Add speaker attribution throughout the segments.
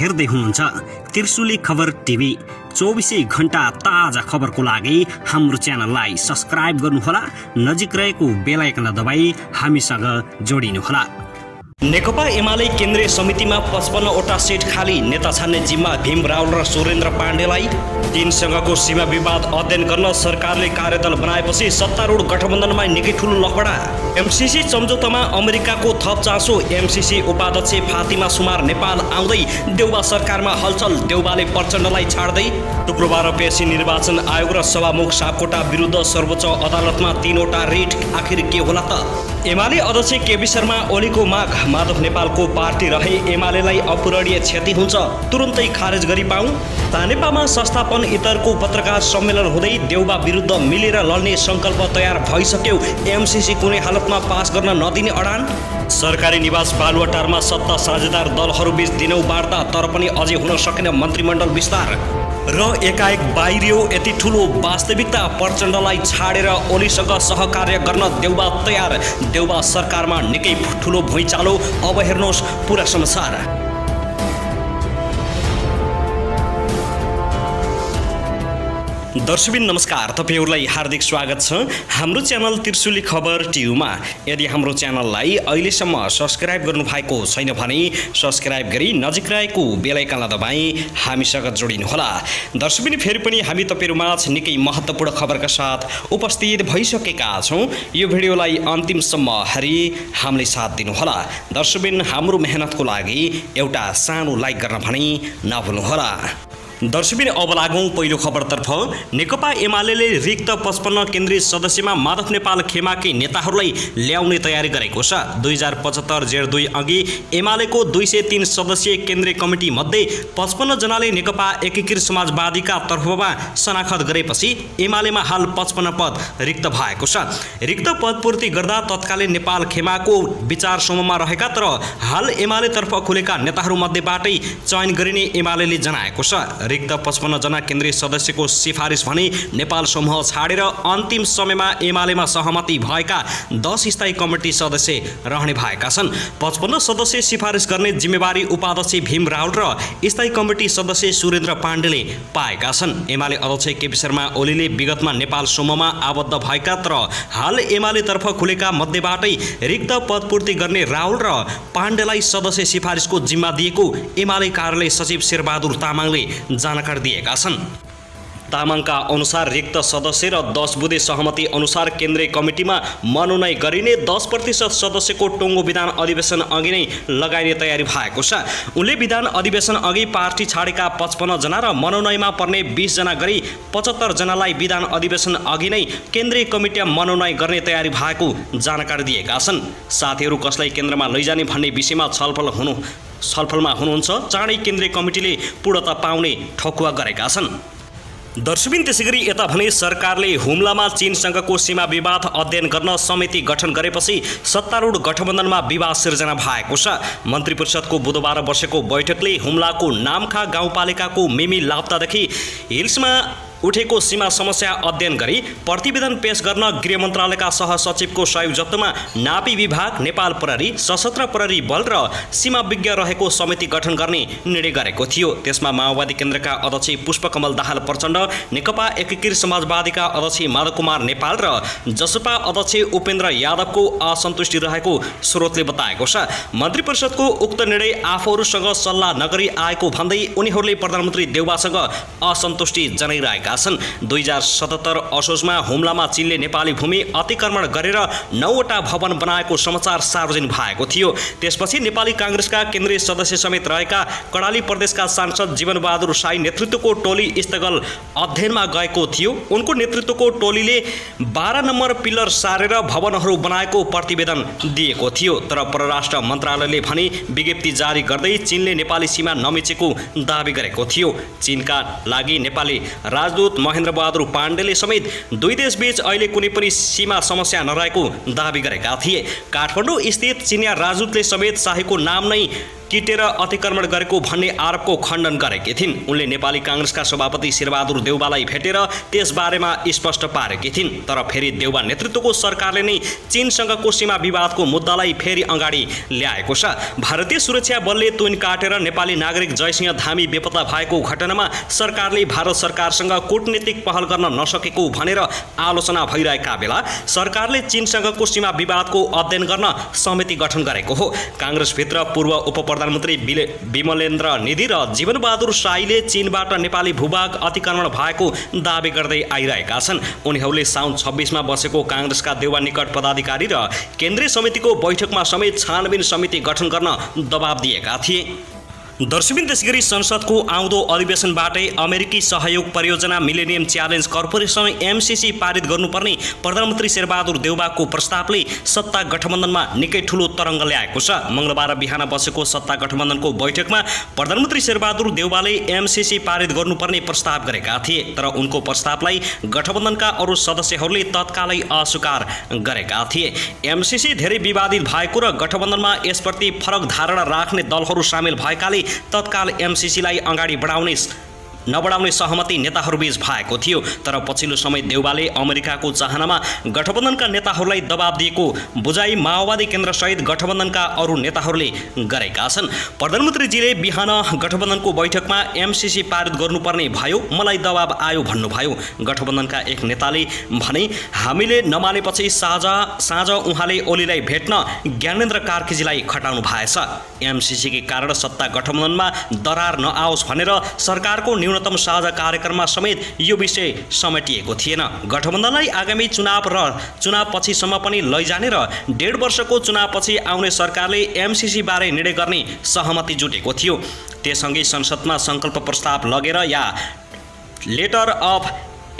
Speaker 1: हेर्दै हुनुहुन्छ त्रिशुली खबर टिभी। 24 घण्टा ताजा खबरको लागि हाम्रो च्यानललाई सब्स्क्राइब गर्नुहोला, नजिक रहेको बेल आइकन दबाई हामीसँग जोडिनुहोला। नेकपा एमाले केन्द्रीय समितिमा 55 वटा सिट खाली, नेता छान्ने जिम्मा भीम रावल र सुरेन्द्र पाण्डेलाई। चीनसँगको सीमा विवाद अध्ययन गर्न सरकारले कार्यदल बनाएपछि सत्तारूढ गठबन्धनमा निकै ठूलो लफडा। एमसीसी सम्झौतामा अमेरिकाको थप चासो, एमसीसी उपाध्यक्ष फातिमा सुमार नेपाल आउँदै देउबा सरकारमा हलचल, देउबाले प्रचण्डलाई छाड्दै। शुक्रबार पेशी निर्वाचन आयोग र सभामुख सापकोटा विरुद्ध सर्वोच्च अदालतमा 3 वटा रिट, आखिर के होला त? एमाले अध्यक्ष केपी शर्मा ओलीको माग, माधव नेपालको पार्टी रहे एमालेलाई अपूरणीय क्षति हुन्छ, तुरुन्तै खारेज गरी पाऊ। तानेपामा संस्थापन इतरको पत्रकार सम्मेलन हुँदै देउबा विरुद्ध मिलेर लड्ने संकल्प तयार भइसक्यो, एमसीसी कुनै हालतमा पास गर्न नदिने अडान। सरकारी निवास बालुवाटारमा सत्ता साझेदार दलहरूबीच दिनौं वार्ता, तर पनि अझै हुन सकेन मन्त्रीमण्डल विस्तार। र एकाएक बाहिरियो यति ठूलो वास्तविकता, प्रचण्डलाई छाडेर ओलीसँग सहकार्य गर्न देउबा तयार। देउबा सरकारमा निकै ठूलो भुइँचालो, अब हेर्नुहोस् पूरा समाचार। दर्शकबिन नमस्कार, तपाईहरुलाई हार्दिक स्वागत छ हाम्रो च्यानल त्रिशुली खबर टिभीमा। यदि हाम्रो च्यानललाई अहिलेसम्म सब्स्क्राइब गर्नु भएको छैन भने सब्स्क्राइब गरी नजिक रहेको बेल आइकनलाई दबाई हामीसँग जोडिनुहोला। दर्शकबिन फेरि पनि हामी तपाईहरुमाझ निकै महत्त्वपूर्ण खबरका साथ उपस्थित भइसकेका छौं। यो भिडियोलाई अन्तिमसम्म हेरी हामीलाई साथ दिनुहोला। दर्शकबिन हाम्रो मेहनतको लागि एउटा सानो लाइक गर्न पनि नभुल्नुहोला। दर्शकबिन अब लागौं पहिलो खबरतर्फ। नेकपा एमालेले रिक्त 55 केन्द्रीय सदस्यमा माधव नेपाल खेमाकी नेताहरूलाई ल्याउने तयारी गरेको छ। 2075 जेठ 2 अघि एमालेको 203 सदस्यीय केन्द्रीय कमिटी मध्ये 55 जनाले नेकपा एकीकृत समाजवादीका तर्फमा शनाखत गरेपछि एमालेमा हाल 55 पद रिक्त भएको छ। रिक्त पद पूर्ति गर्दा तत्कालीन नेपाल खेमाको विचार समूहमा रहेका तर हाल एमाले तर्फ खुलेका नेताहरू मध्येबाटै चयन गरिने एमालेले जनाएको छ। रिक्त 55 जना केन्द्रीय सदस्यको सिफारिस भने नेपाल समूह छाडेर अन्तिम समयमा एमालेमा सहमति भएका 10 स्थायी कमिटी सदस्य रहने भएका छन्। 55 सदस्य सिफारिस गर्ने जिम्मेवारी उपाध्यक्ष भीम रावल र स्थायी कमिटी सदस्य सुरेन्द्र पाण्डेले पाएका छन्। एमाले अध्यक्ष केपी शर्मा ओलीले विगतमा नेपाल समूहमा आबद्ध भएका तर हाल एमाले तर्फ खुलेका मध्येबाटै रिक्त पद पूर्ति गर्ने रावल र पाण्डेलाई सदस्य सिफारिसको जिम्मा दिएको एमाले कार्यालय सचिव शेरबहादुर तामाङले जानकारी दिएका छन्। तामाङका अनुसार रिक्त सदस्य र 10 बुँदे सहमति अनुसार केन्द्रीय कमिटीमा मनोनयन गरिने 10% सदस्यको टुङ्गो विधान अधिवेशन अघि नै लगाइने तयारी भएको छ। उनले विधान अधिवेशन अघि पार्टी छाडेका 55 जना र मनोनयनमा पर्ने 20 जना गरी 75 जनालाई विधान अधिवेशन अघि नै केन्द्रीय कमिटीमा मनोनयन गर्ने तयारी भएको जानकारी दिएका छन्। साथीहरू कसलाई केन्द्रमा लैजाने भन्ने विषयमा छलफलमा हुनुहुन्छ। चाँडै केन्द्रीय कमिटीले पूर्णता पाउने ठकुवा गरेका छन्। दर्शकबिन त्यसैगरी यता भने सरकारले हुम्लामा चीनसँगको सीमा विवाद अध्ययन गर्न समिति गठन गरेपछि सत्तारूढ गठबन्धनमा विवाद सिर्जना भएको छ। मन्त्री परिषदको बुधबार बसेको बैठकले हुम्लाको नामखा गाउँपालिकाको मिमी लाप्तादेखि हिल्समा उठेको सीमा समस्या अध्ययन गरी प्रतिवेदन पेश गर्न गृह मन्त्रालयका सहसचिवको सहयोग जत्तोमा नापी विभाग, नेपाल प्रहरी, सशस्त्र प्रहरी बल र सीमा विज्ञ रहेको समिति गठन गर्ने निर्णय गरेको थियो। त्यसमा माओवादी केन्द्रका अध्यक्ष पुष्पकमल दाहाल प्रचण्ड, नेकपा एकीकृत समाजवादीका अध्यक्ष माधव कुमार नेपाल र जसपा अध्यक्ष उपेन्द्र यादवको असन्तुष्टि रहेको स्रोतले बताएको छ। मन्त्री परिषदको उक्त निर्णय आफूहरूसँग सल्लाह नगरी आएको भन्दै उनीहरूले प्रधानमन्त्री देउबासँग असन्तुष्टि जनाइरहेका छन्। 2077 असोजमा हुम्लामा चीनले नेपाली भूमि अतिक्रमण गरेर 9 वटा भवन बनाएको समाचार सार्वजनिक भएको थियो। त्यसपछि नेपाली कांग्रेसका केन्द्रीय सदस्य समेत रहेका कर्णाली प्रदेशका सांसद जीवनबहादुर साई नेतृत्वको टोली स्थगल अध्ययनमा गएको थियो। उनको नेतृत्वको टोलीले 12 नम्बर पिलर सारेर भवनहरू बनाएको प्रतिवेदन दिएको थियो। तर परराष्ट्र मन्त्रालयले भने विज्ञप्ति जारी गर्दै चीनले नेपाली सीमा नमिचेको दाबी गरेको थियो। चीनका लागि नेपाली राजदूत महेन्द्र बहादुर पाण्डेले समेत दुई देशबीच अहिले कुनै पनि सीमा समस्या नरहेको दाबी गरेका थिए। काठमाडौँ स्थित चीनिया राजदूतले समेत शाहीको नाम नै किटेर अतिक्रमण गरेको भन्ने आरोपको खण्डन गरेकी थिइन्। उनले नेपाली कांग्रेसका सभापति शेरबहादुर देउवालाई भेटेर त्यसबारेमा स्पष्ट पारेकी थिइन्। तर फेरि देउवा नेतृत्वको सरकारले नै चीनसँगको सीमा विवादको मुद्दालाई फेरि अगाडि ल्याएको छ। भारतीय सुरक्षा बलले तुन काटेर नेपाली नागरिक जयसिंह धामी बेपत्ता भएको घटनामा सरकारले भारत सरकारसँग कूटनीतिक पहल गर्न नसकेको भनेर आलोचना भइरहेका बेला सरकारले चीनसँगको सीमा विवादको अध्ययन गर्न समिति गठन गरेको हो। कांग्रेसभित्र पूर्व उपप्रधानमन्त्री विमलेन्द्र निधि र जीवनबहादुर साईले चीनबाट नेपाली भूभाग अतिक्रमण भएको दावी गर्दै आइरहेका छन्। उनीहरूले साउन 26 मा बसेको कांग्रेसका देउवा निकट पदाधिकारी र केन्द्रीय समितिको बैठकमा समेत छानबिन समिति गठन गर्न दबाब दिएका थिए। दर्शकबिन त्यसैगरी संसदको आउँदो अधिवेशनबाटै अमेरिकी सहयोग परियोजना मिलेनियम च्यालेन्ज कर्पोरेसन एमसीसी पारित गर्नुपर्ने प्रधानमन्त्री शेरबहादुर देउवाको प्रस्तावले सत्ता गठबन्धनमा निकै ठूलो तरङ्ग ल्याएको छ। मंगलबार बिहान बसेको सत्ता गठबन्धनको बैठकमा प्रधानमन्त्री शेरबहादुर देउवाले एमसीसी पारित गर्नुपर्ने प्रस्ताव गरेका थिए। तर उनको प्रस्तावलाई गठबन्धनका अरू सदस्यहरूले तत्कालै अस्वीकार गरेका थिए। एमसीसी धेरै विवादित भएको र गठबन्धनमा यसप्रति फरक धारणा राख्ने दलहरू सामेल भएकाले तत्काल एमसीसीलाई अगाडि नबढाउने सहमति नेताहरूबीच भएको थियो। तर पछिल्लो समय देउवाले अमेरिकाको चाहनामा गठबन्धनका नेताहरूलाई दबाब दिएको बुझाइ माओवादी केन्द्र सहित गठबन्धनका अरू नेताहरूले गरेका छन्। प्रधानमन्त्रीजीले बिहान गठबन्धनको बैठकमा एमसीसी पारित गर्नुपर्ने भयो, मलाई दबाब आयो भन्नुभयो। गठबन्धनका एक नेताले भने हामीले नमानेपछि साँझ उहाँले ओलीलाई भेट्न ज्ञानेन्द्र कार्कीजीलाई खटाउनु भएछ। एमसीसीकै कारण सत्ता गठबन्धनमा दरार नआओस् भनेर सरकारको न्यूनतम साझा कार्यक्रममा समेत यो विषय समेटिएको थिएन। गठबन्धनलाई आगामी चुनाव र चुनावपछिसम्म पनि लैजाने र 1.5 वर्षको चुनावपछि आउने सरकारले एमसीसी बारे निर्णय गर्ने सहमति जुटेको थियो। त्यससँगै संसदमा संकल्प प्रस्ताव लगेर या लेटर अफ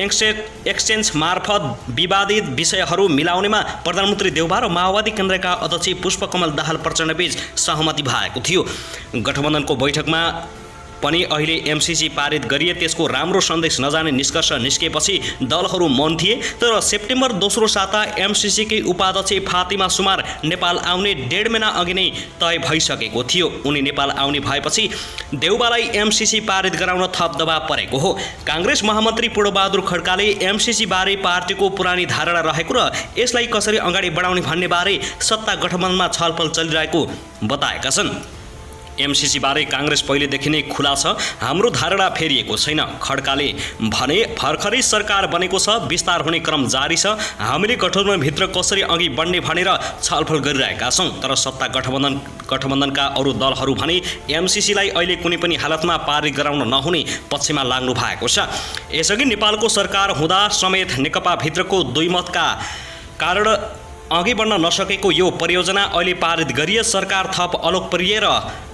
Speaker 1: एक्सचेन्ज मार्फत विवादित विषयहरू मिलाउनेमा प्रधानमन्त्री देउवा र माओवादी केन्द्रका अध्यक्ष पुष्पकमल दाहाल प्रचण्डबीच सहमति भएको थियो। गठबन्धनको बैठकमा पनि अहिले एमसीसी पारित गरिए त्यसको राम्रो सन्देश नजाने निष्कर्ष निस्केपछि दलहरू मौन थिए। तर सेप्टेम्बर 2 साता एमसीसीकै उपाध्यक्ष फातिमा सुमार नेपाल आउने 1.5 महिना अघि नै तय भइसकेको थियो। उनी नेपाल आउने भएपछि देउवालाई एमसीसी पारित गराउन थप दबाव परेको हो। कांग्रेस महामन्त्री पूर्णबहादुर खड्काले एमसीसी बारे पार्टीको पुरानी धारणा रहेको र यसलाई कसरी अगाडि बढाउने भन्ने बारे सत्ता गठबन्धनमा छलफल चलिरहेको बताएका छन्। एमसीसी बारे कांग्रेस पहिलेदेखि नै खुला छ, हाम्रो धारणा फेरिएको छैन। खड्काले भने भर्खरै सरकार बनेको छ, विस्तार हुने क्रम जारी छ, हामीले गठबन्धनभित्र कसरी अघि बढ्ने भनेर छलफल गरिरहेका छौँ। तर सत्ता गठबन्धनका अरू दलहरू भने एमसीसीलाई अहिले कुनै पनि हालतमा पारित गराउन नहुने पक्षमा लाग्नु भएको छ। यसअघि नेपालको सरकार हुँदा समेत नेकपाभित्रको दुई मतका कारण अघि बढ्न नसकेको यो परियोजना अहिले पारित गरिए सरकार थप अलोकप्रिय र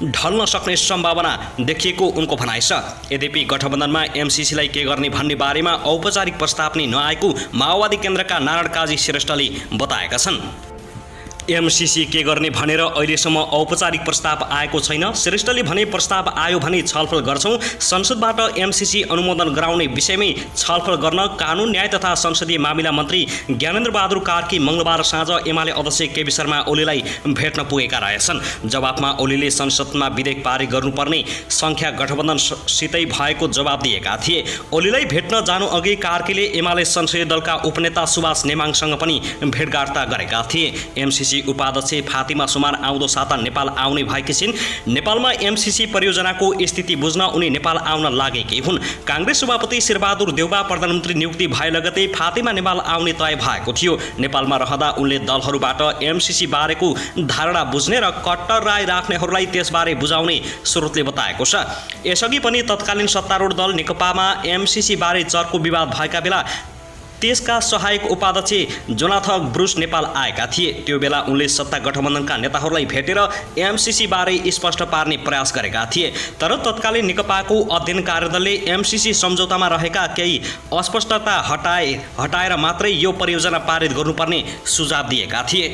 Speaker 1: ढल्न सक्ने सम्भावना देखिएको उनको भनाइ छ। यद्यपि गठबन्धनमा एमसीसीलाई के गर्ने भन्ने बारेमा औपचारिक प्रस्ताव नै नआएको माओवादी केन्द्रका नारायण काजी श्रेष्ठले बताएका छन्। एमसीसी के गर्ने भनेर अहिलेसम्म औपचारिक प्रस्ताव आएको छैन। श्रेष्ठले भने प्रस्ताव आयो भने छलफल गर्छौँ। संसदबाट एमसीसी अनुमोदन गराउने विषयमै छलफल गर्न कानुन न्याय तथा संसदीय मामिला मन्त्री ज्ञानेन्द्र बहादुर कार्की मंगलबार साँझ एमाले अध्यक्ष केपी शर्मा ओलीलाई भेट्न पुगेका रहेछन्। जवाफमा ओलीले संसदमा विधेयक पारित गर्नुपर्ने संख्या गठबन्धनसितै भएको जवाब दिएका थिए। ओलीलाई भेट्न जानु अघि कार्कीले एमाले संसदीय दलका उपनेता सुभाष नेमाङसँग पनि भेटघाट गरेका थिए। एमसीसी उपाध्यक्ष फातिमा सुमार आउँदो साता नेपाल आउने भएकी छिन्। नेपालमा एमसीसी परियोजनाको स्थिति बुझ्न उनी नेपाल आउन लागेकी हुन्। कांग्रेस सभापति शेरबहादुर देउवा प्रधानमन्त्री नियुक्ति भए लगतै फातिमा नेपाल आउने तय भएको थियो। नेपालमा रहँदा उनले दलहरूबाट एमसीसी बारेको धारणा बुझ्ने र कट्टर राय राख्नेहरूलाई त्यसबारे बुझाउने स्रोतले बताएको छ। यसअघि पनि तत्कालीन सत्तारूढ दल नेकपामा एमसीसी बारे चर्को विवाद भएका बेला त्यसका सहायक उपाध्यक्ष जोनाथन ब्रुस नेपाल आएका थिए। त्यो बेला उनले सत्ता गठबन्धनका नेताहरूलाई भेटेर एमसीसी बारे स्पष्ट पार्ने प्रयास गरेका थिए। तर तत्कालीन नेकपाको अध्ययन कार्यदलले एमसीसी सम्झौतामा रहेका केही अस्पष्टता हटाएर मात्रै यो परियोजना पारित गर्नुपर्ने सुझाव दिएका थिए।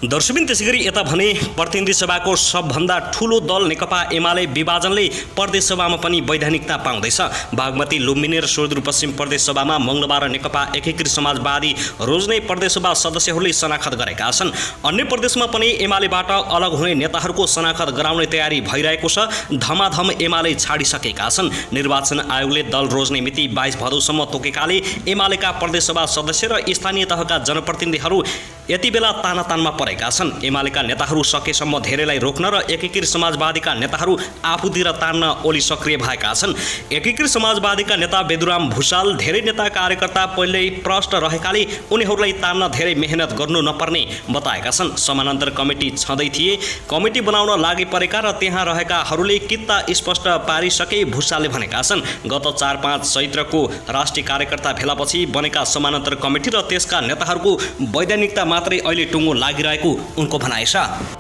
Speaker 1: दर्शकबिन त्यसैगरी यता भने प्रतिनिधि सभाको सबभन्दा ठूलो दल नेकपा एमाले विभाजनले प्रदेश सभामा पनि वैधानिकता पाउँदैछ। बागमती लुम्बिनी र सुदूरपश्चिम प्रदेश सभामा मंगलबार नेकपा एकीकृत समाजवादी रोज्ने प्रदेश सभा सदस्यहरूले शनाखत गरेका छन्। अन्य प्रदेशमा पनि एमालेबाट अलग हुने नेताहरूको शनाखत गराउने तयारी भइरहेको छ। धमाधम एमाले छाडिसकेका छन्। निर्वाचन आयोगले दल रोज्ने मिति 22 भदौसम्म तोकेकाले एमालेका प्रदेश सभा सदस्य र स्थानीय तहका जनप्रतिनिधिहरू यति बेला तानातानमा परेका छन्। एमालेका नेताहरू सकेसम्म धेरैलाई रोक्न र एकीकृत समाजवादीका नेताहरू आफूतिर तान्न ओली सक्रिय भएका छन्। एकीकृत समाजवादीका नेता बेदुराम भुषाल धेरै नेता कार्यकर्ता पहिल्यै प्रष्ट रहेकाले उनीहरूलाई तान्न धेरै मेहनत गर्नु नपर्ने बताएका छन्। समानान्तर कमिटी छँदै थिए, कमिटी बनाउन लागि परेका र त्यहाँ रहेकाहरूले कित्ता स्पष्ट पारिसके भुषालले भनेका छन्। गत 4-5 चैत्रको राष्ट्रिय कार्यकर्ता भेलापछि बनेका समानान्तर कमिटी र त्यसका नेताहरूको वैधानिकता मात्रै अहिले टुङ्गो लागिरहेको उनको भनाइ छ।